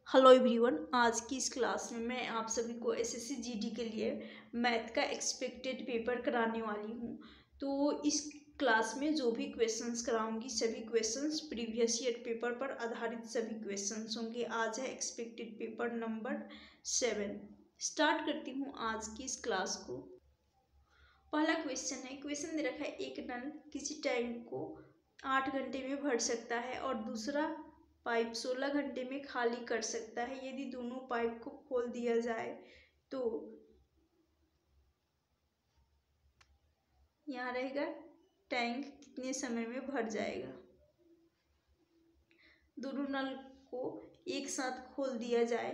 Hello everyone, आज की इस क्लास में मैं आप सभी को एसएससी जीडी के लिए मैथ का एक्सपेक्टेड पेपर कराने वाली हूँ। तो इस क्लास में जो भी क्वेश्चंस कराऊंगी सभी क्वेश्चंस प्रीवियस ईयर पेपर पर आधारित सभी क्वेश्चंस होंगे। आज है एक्सपेक्टेड पेपर नंबर 7। स्टार्ट करती हूँ आज की इस क्लास को। पहला क्वेश्चन दे रखा है, एक नल किसी टैंक को 8 घंटे में भर सकता है और दूसरा पाइप 16 घंटे में खाली कर सकता है। यदि दोनों पाइप को खोल दिया जाए तो यहाँ रहेगा टैंक कितने समय में भर जाएगा। दोनों नल को एक साथ खोल दिया जाए,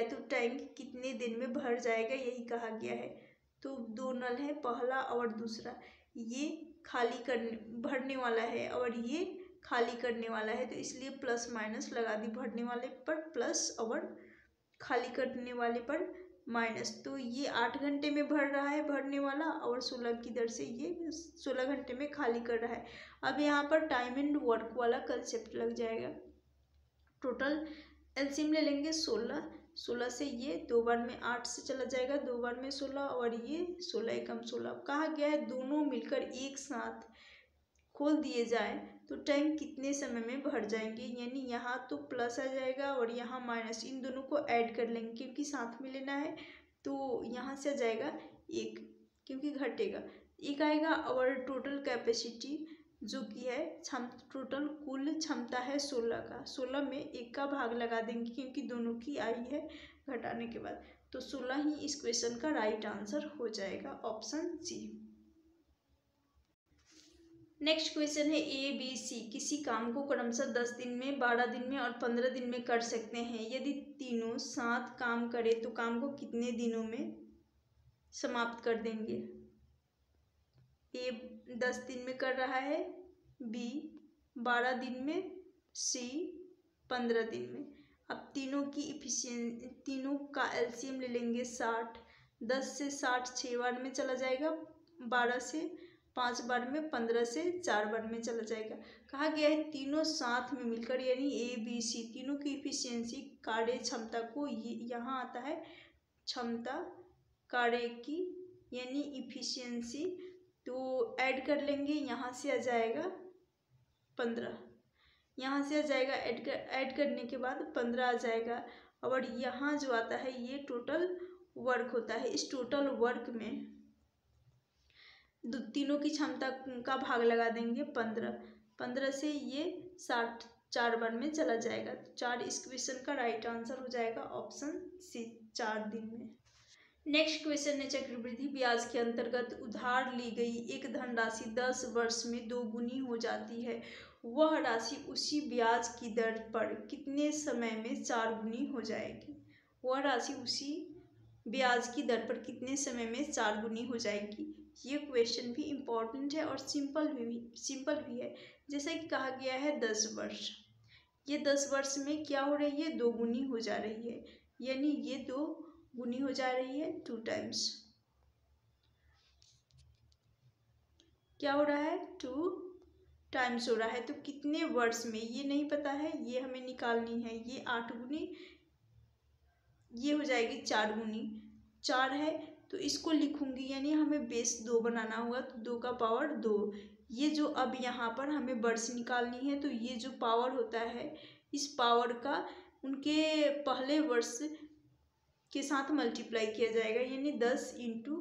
तो टैंक कितने दिन में भर जाएगा, यही कहा गया है। तो दो नल है, पहला और दूसरा, ये खाली करने भरने वाला है और ये खाली करने वाला है, तो इसलिए प्लस माइनस लगा दी। भरने वाले पर प्लस और खाली करने वाले पर माइनस। तो ये 8 घंटे में भर रहा है भरने वाला, और 16 की दर से ये 16 घंटे में खाली कर रहा है। अब यहाँ पर टाइम एंड वर्क वाला कंसेप्ट लग जाएगा। टोटल एलसीएम ले लेंगे 16 से ये 2 बार में 8 से चला जाएगा, 2 बार में 16, और ये 16 एकम 16। कहा गया है दोनों मिलकर एक साथ खोल दिए जाए तो टैंक कितने समय में भर जाएंगे। यानी यहाँ तो प्लस आ जाएगा और यहाँ माइनस, इन दोनों को ऐड कर लेंगे क्योंकि साथ में लेना है। तो यहाँ से आ जाएगा 1, क्योंकि घटेगा 1 आएगा। और टोटल कैपेसिटी जो कि है टोटल कुल क्षमता है 16 का, 16 में 1 का भाग लगा देंगे क्योंकि दोनों की आई है घटाने के बाद। तो 16 ही इस क्वेश्चन का राइट आंसर हो जाएगा, ऑप्शन सी। नेक्स्ट क्वेश्चन है, ए बी सी किसी काम को क्रमशः 10 दिन में, 12 दिन में और 15 दिन में कर सकते हैं। यदि तीनों साथ काम करें तो काम को कितने दिनों में समाप्त कर देंगे। ए 10 दिन में कर रहा है, बी 12 दिन में, सी 15 दिन में। अब तीनों का एलसीएम ले लेंगे 60। 10 से 60 6 बार में चला जाएगा, 12 से 5 बार में, 15 से 4 बार में चला जाएगा। कहा गया है तीनों साथ में मिलकर, यानी ए बी सी तीनों की इफिशियंसी कार्य क्षमता को, यहाँ आता है क्षमता कार्य की यानी इफिशियंसी, तो ऐड कर लेंगे। यहाँ से आ जाएगा 15, यहाँ से आ जाएगा ऐड करने के बाद 15 आ जाएगा। और यहाँ जो आता है ये टोटल वर्क होता है। इस टोटल वर्क में तीनों की क्षमता का भाग लगा देंगे 15 से ये 60 4 बार में चला जाएगा। 4 इस क्वेश्चन का राइट आंसर हो जाएगा, ऑप्शन सी 4 दिन में। नेक्स्ट क्वेश्चन है, चक्रवृद्धि ब्याज के अंतर्गत उधार ली गई एक धनराशि 10 वर्ष में 2 गुनी हो जाती है। वह राशि उसी ब्याज की दर पर कितने समय में 4 गुनी हो जाएगी। वह राशि उसी ब्याज की दर पर कितने समय में 4 गुनी हो जाएगी। ये क्वेश्चन भी इम्पोर्टेंट है और सिंपल भी है। जैसे कि कहा गया है 10 वर्ष, ये 10 वर्ष में क्या हो रही है, 2 गुनी हो जा रही है। यानी ये 2 गुनी हो जा रही है, 2 टाइम्स। क्या हो रहा है, 2 टाइम्स हो रहा है। तो कितने वर्ष में ये नहीं पता है, ये हमें निकालनी है। ये 8 गुनी, ये हो जाएगी 4 गुनी। 4 है तो इसको लिखूंगी, यानी हमें बेस 2 बनाना होगा, तो 2 का पावर 2। ये जो अब यहाँ पर हमें वर्ष निकालनी है, तो ये जो पावर होता है इस पावर का उनके पहले वर्ष के साथ मल्टीप्लाई किया जाएगा, यानी 10 ×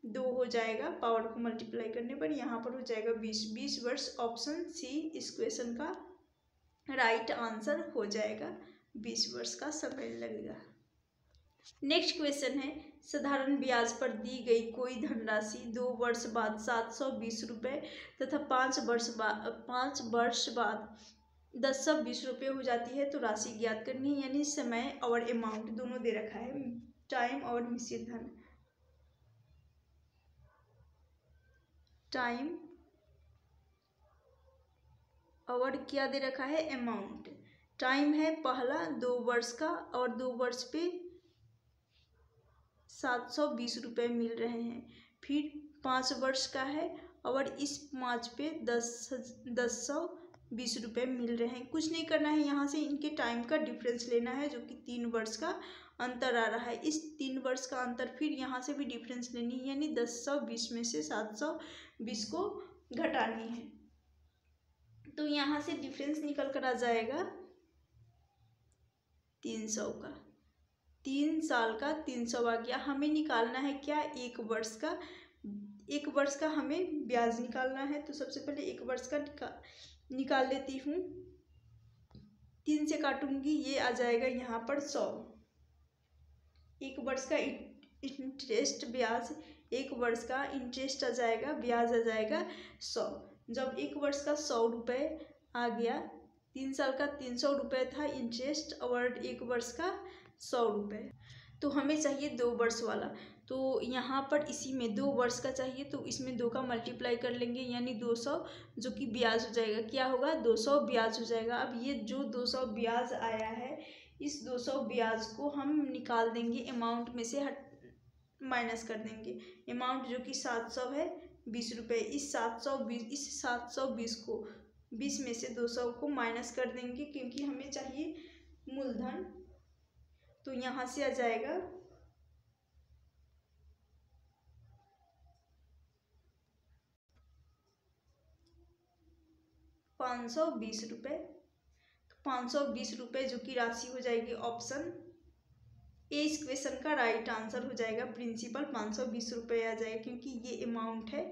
2 हो जाएगा। पावर को मल्टीप्लाई करने पर यहाँ पर हो जाएगा 20 वर्ष। ऑप्शन सी इस क्वेश्चन का राइट आंसर हो जाएगा, 20 वर्ष का समय लगेगा। नेक्स्ट क्वेश्चन है, साधारण ब्याज पर दी गई कोई धनराशि 2 वर्ष बाद 720 रुपये तथा 5 वर्ष बाद 1020 रुपये हो जाती है, तो राशि ज्ञात करनी है। यानी समय और अमाउंट दोनों दे रखा है, टाइम और मिश्रित धन। टाइम और क्या दे रखा है, अमाउंट। टाइम है पहला 2 वर्ष का, और 2 वर्ष पे 720 रुपये मिल रहे हैं। फिर 5 वर्ष का है और इस 5 पे 10 20 रुपये मिल रहे हैं। कुछ नहीं करना है, यहाँ से इनके टाइम का डिफरेंस लेना है जो कि 3 वर्ष का अंतर आ रहा है। इस 3 वर्ष का अंतर फिर यहाँ से भी डिफरेंस लेनी है, यानी 1020 में से 720 को घटानी है। तो यहाँ से डिफरेंस निकल कर आ जाएगा 300 का। 3 साल का 300 आ गया। हमें निकालना है क्या, 1 वर्ष का। 1 वर्ष का हमें ब्याज निकालना है। तो सबसे पहले 1 वर्ष का निकाल लेती हूँ। 3 से काटूंगी, ये आ जाएगा यहाँ पर 100। 1 वर्ष का इंटरेस्ट ब्याज, 1 वर्ष का इंटरेस्ट आ जाएगा, ब्याज आ जाएगा 100। जब 1 वर्ष का 100 रुपये आ गया, 3 साल का 300 रुपये था इंटरेस्ट, और 1 वर्ष का 100 रुपये। तो हमें चाहिए 2 वर्ष वाला। तो यहाँ पर इसी में 2 वर्ष का चाहिए, तो इसमें 2 का मल्टीप्लाई कर लेंगे, यानी 200 जो कि ब्याज हो जाएगा। क्या होगा, 200 ब्याज हो जाएगा। अब ये जो 200 ब्याज आया है, इस 200 ब्याज को हम निकाल देंगे, अमाउंट में से माइनस कर देंगे। अमाउंट जो कि 700 है, 20 रुपये। इस 720 को 20 में से 200 को माइनस कर देंगे, क्योंकि हमें चाहिए मूलधन। तो यहाँ से आ जाएगा 520 रुपये। तो 520 रुपये जो कि राशि हो जाएगी ऑप्शन ए इस क्वेश्चन का राइट आंसर हो जाएगा। प्रिंसिपल 520 रुपये आ जाएगा, क्योंकि ये अमाउंट है,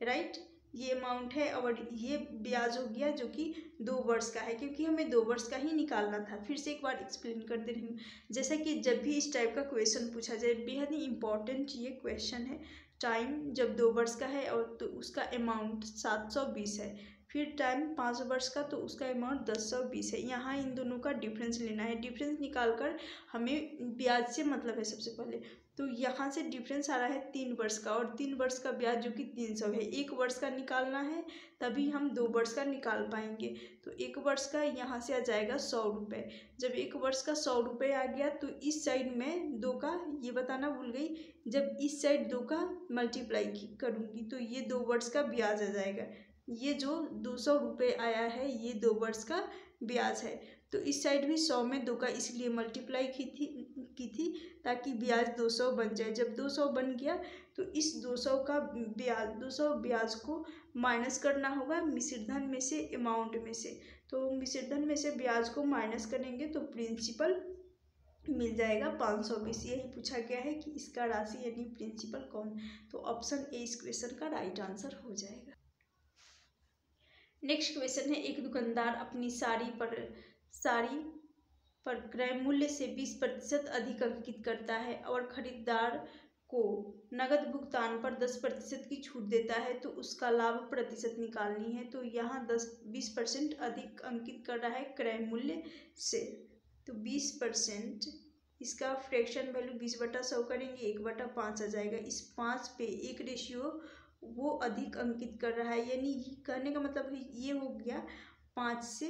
राइट, ये अमाउंट है, और ये ब्याज हो गया जो कि 2 वर्ष का है, क्योंकि हमें 2 वर्ष का ही निकालना था। फिर से एक बार एक्सप्लेन कर दे रही हूँ। जैसा कि जब भी इस टाइप का क्वेश्चन पूछा जाए, बेहद ही इंपॉर्टेंट ये क्वेश्चन है। टाइम जब 2 वर्ष का है और तो उसका अमाउंट 720 है, फिर टाइम 5 वर्ष का तो उसका अमाउंट 1020 है। यहाँ इन दोनों का डिफरेंस लेना है। डिफरेंस निकाल कर हमें ब्याज से मतलब है सबसे पहले। तो यहाँ से डिफरेंस आ रहा है 3 वर्ष का, और 3 वर्ष का ब्याज जो कि 300 है। 1 वर्ष का निकालना है, तभी हम 2 वर्ष का निकाल पाएंगे। तो 1 वर्ष का यहाँ से आ जाएगा 100 रुपये। जब 1 वर्ष का 100 रुपये आ गया, तो इस साइड में 2 का, ये बताना भूल गई, जब इस साइड 2 का मल्टीप्लाई करूँगी तो ये 2 वर्ष का ब्याज आ जाएगा। ये जो 200 रुपये आया है, ये 2 वर्ष का ब्याज है। तो इस साइड भी 100 में 2 का इसलिए मल्टीप्लाई की थी ताकि ब्याज 200 बन जाए। जब 200 बन गया, तो इस 200 का ब्याज, 200 ब्याज को माइनस करना होगा मिश्रधन में से, अमाउंट में से। तो मिश्रधन में से ब्याज को माइनस करेंगे तो प्रिंसिपल मिल जाएगा 520। यही पूछा गया है कि इसका राशि यानी प्रिंसिपल कौन। तो ऑप्शन ए इस क्वेश्चन का राइट आंसर हो जाएगा। नेक्स्ट क्वेश्चन है, एक दुकानदार अपनी साड़ी पर क्रय मूल्य से 20% अधिक अंकित करता है और खरीदार को नगद भुगतान पर 10% की छूट देता है, तो उसका लाभ प्रतिशत निकालनी है। तो यहाँ 20% अधिक अंकित कर रहा है क्रय मूल्य से, तो 20%, इसका फ्रैक्शन वैल्यू 20/100 करेंगे, 1/5 आ जाएगा। इस 5 पे 1 रेशियो वो अधिक अंकित कर रहा है, यानी कहने का मतलब ये हो गया 5 से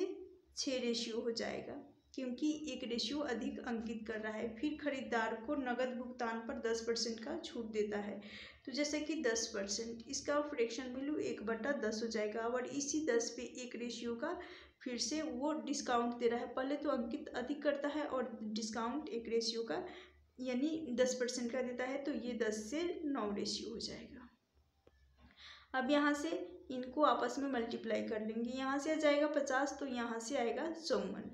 6 रेशियो हो जाएगा, क्योंकि 1 रेशियो अधिक अंकित कर रहा है। फिर खरीदार को नगद भुगतान पर 10% का छूट देता है। तो जैसे कि 10%, इसका फ्रैक्शन वैल्यू 1/10 हो जाएगा, और इसी 10 पे 1 रेशियो का फिर से वो डिस्काउंट दे रहा है। पहले तो अंकित अधिक करता है और डिस्काउंट 1 रेशियो का यानी 10% का देता है, तो ये 10 से 9 रेशियो हो जाएगा। अब यहाँ से इनको आपस में मल्टीप्लाई कर लेंगे, यहाँ से आ जाएगा 50, तो यहाँ से आएगा 54।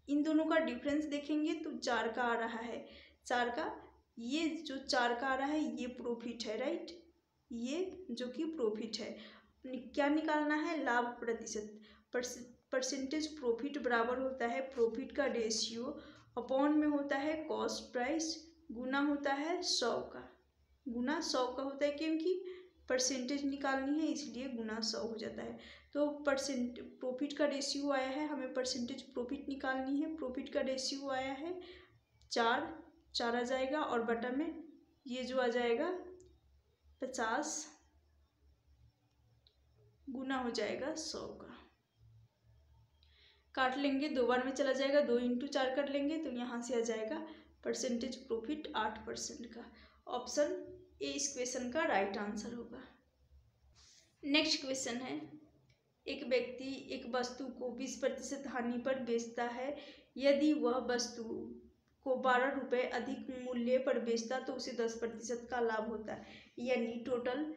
इन दोनों का डिफरेंस देखेंगे तो 4 का आ रहा है। 4 का, ये जो 4 का आ रहा है ये प्रॉफिट है, राइट, ये जो कि प्रॉफिट है। क्या निकालना है, लाभ प्रतिशत। परसेंटेज प्रॉफिट बराबर होता है प्रॉफिट का रेशियो अपॉन में होता है कॉस्ट प्राइस, गुना होता है 100 का, गुना 100 का होता है, क्योंकि परसेंटेज निकालनी है इसलिए गुना 100 हो जाता है। तो प्रॉफिट का रेशियो आया है, हमें परसेंटेज प्रॉफिट निकालनी है। प्रॉफिट का रेशियो आया है 4 आ जाएगा, और बटा में ये जो आ जाएगा 50 गुना हो जाएगा 100 का। काट लेंगे, 2 बार में चला जाएगा, 2 × 4 कर लेंगे, तो यहाँ से आ जाएगा परसेंटेज प्रॉफिट 8% का। ऑप्शन ए इस क्वेश्चन का राइट आंसर होगा। नेक्स्ट क्वेश्चन है, एक व्यक्ति एक वस्तु को 20% हानि पर बेचता है। यदि वह वस्तु को 12 रुपये अधिक मूल्य पर बेचता तो उसे 10% का लाभ होता है। यानी टोटल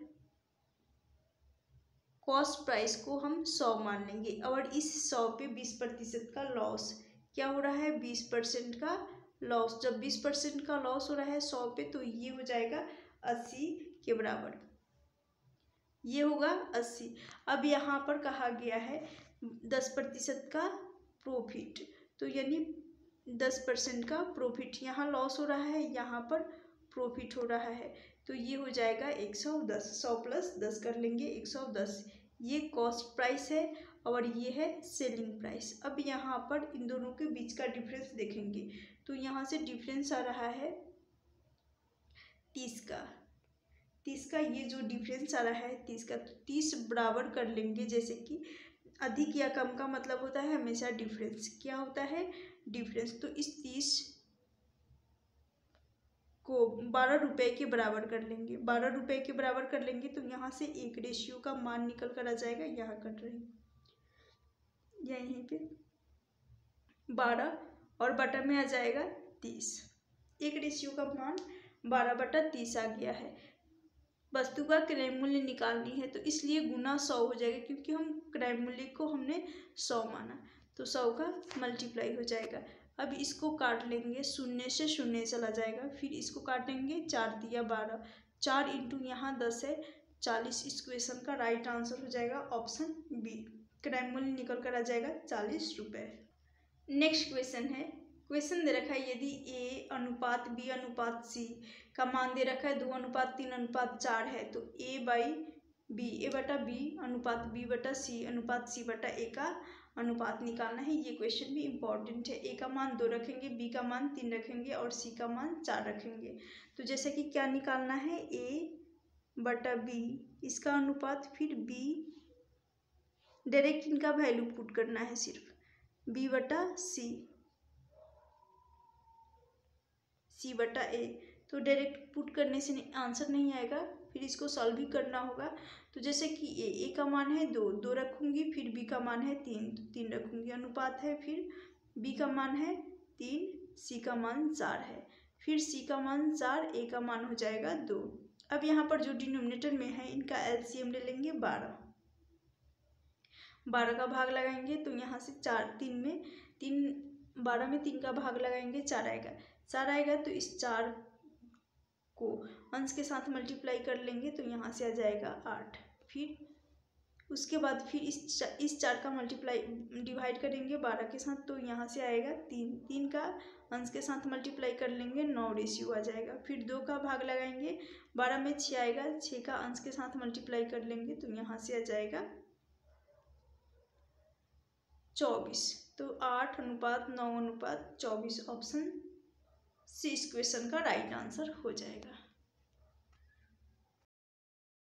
कॉस्ट प्राइस को हम 100 मान लेंगे और इस 100 पे 20% का लॉस क्या हो रहा है, 20% का लॉस। जब 20% का लॉस हो रहा है 100 पे तो ये हो जाएगा 80 के बराबर, ये होगा 80। अब यहाँ पर कहा गया है 10% का प्रॉफिट, तो यानी 10% का प्रॉफिट, यहाँ लॉस हो रहा है, यहाँ पर प्रॉफिट हो रहा है, तो ये हो जाएगा 110। 100 प्लस 10 कर लेंगे 110। ये कॉस्ट प्राइस है और ये है सेलिंग प्राइस। अब यहाँ पर इन दोनों के बीच का डिफरेंस देखेंगे तो यहाँ से डिफरेंस आ रहा है 30 का। 30 का ये जो डिफरेंस आ रहा है 30 का, तो 30 बराबर कर लेंगे। जैसे कि अधिक या कम का मतलब होता है हमेशा डिफरेंस, क्या होता है, डिफरेंस। तो इस 30 को 12 रुपये के बराबर कर लेंगे। 12 रुपये के बराबर कर लेंगे तो यहाँ से एक रेशियो का मान निकल कर आ जाएगा, यहाँ कट रही यहीं पे 12 और बटा में आ जाएगा 30। एक रेशियो का मान 12/30 आ गया है। वस्तु का क्रय मूल्य निकालनी है तो इसलिए गुना 100 हो जाएगा, क्योंकि हम क्रय मूल्य को हमने 100 माना, तो 100 का मल्टीप्लाई हो जाएगा। अब इसको काट लेंगे, शून्य से शून्य चला जाएगा, फिर इसको काटेंगे, 4 दिया 12, 4 इंटू यहाँ 10 है 40। इस क्वेश्चन का राइट आंसर हो जाएगा ऑप्शन बी, क्रय मूल्य निकल कर आ जाएगा 40 रुपये। नेक्स्ट क्वेश्चन है, क्वेश्चन दे रखा है यदि A अनुपात B अनुपात C का मान दे रखा है 2:3:4 है तो A बटा B अनुपात B बटा C अनुपात C बटा A का अनुपात निकालना है। ये क्वेश्चन भी इम्पॉर्टेंट है। A का मान 2 रखेंगे, B का मान 3 रखेंगे और C का मान 4 रखेंगे। तो जैसे कि क्या निकालना है, A बटा B इसका अनुपात, फिर B, डायरेक्ट इनका वैल्यू पुट करना है सिर्फ, B बटा C बटा A। तो डायरेक्ट पुट करने से आंसर नहीं आएगा, फिर इसको सॉल्व भी करना होगा। तो जैसे कि A का मान है 2 रखूँगी, फिर B का मान है 3 रखूँगी, अनुपात है, फिर B का मान है 3, C का मान 4 है, फिर C का मान 4, A का मान हो जाएगा 2। अब यहाँ पर जो डिनोमिनेटर में है इनका एलसीएम ले लेंगे 12 का भाग लगाएंगे तो यहाँ से 12 में 3 का भाग लगाएंगे, 4 आएगा। 4 आएगा तो इस 4 को अंश के साथ मल्टीप्लाई कर लेंगे तो यहाँ से आ जाएगा 8। फिर उसके बाद फिर इस 4 का मल्टीप्लाई डिवाइड करेंगे 12 के साथ तो यहाँ से आएगा 3 का अंश के साथ मल्टीप्लाई कर लेंगे 9 रेशियो आ जाएगा। फिर 2 का भाग लगाएंगे, 12 में 6 आएगा, 6 का अंश के साथ मल्टीप्लाई कर लेंगे तो यहाँ से आ जाएगा 24। तो 8:9:24 ऑप्शन सी इस क्वेश्चन का राइट आंसर हो जाएगा।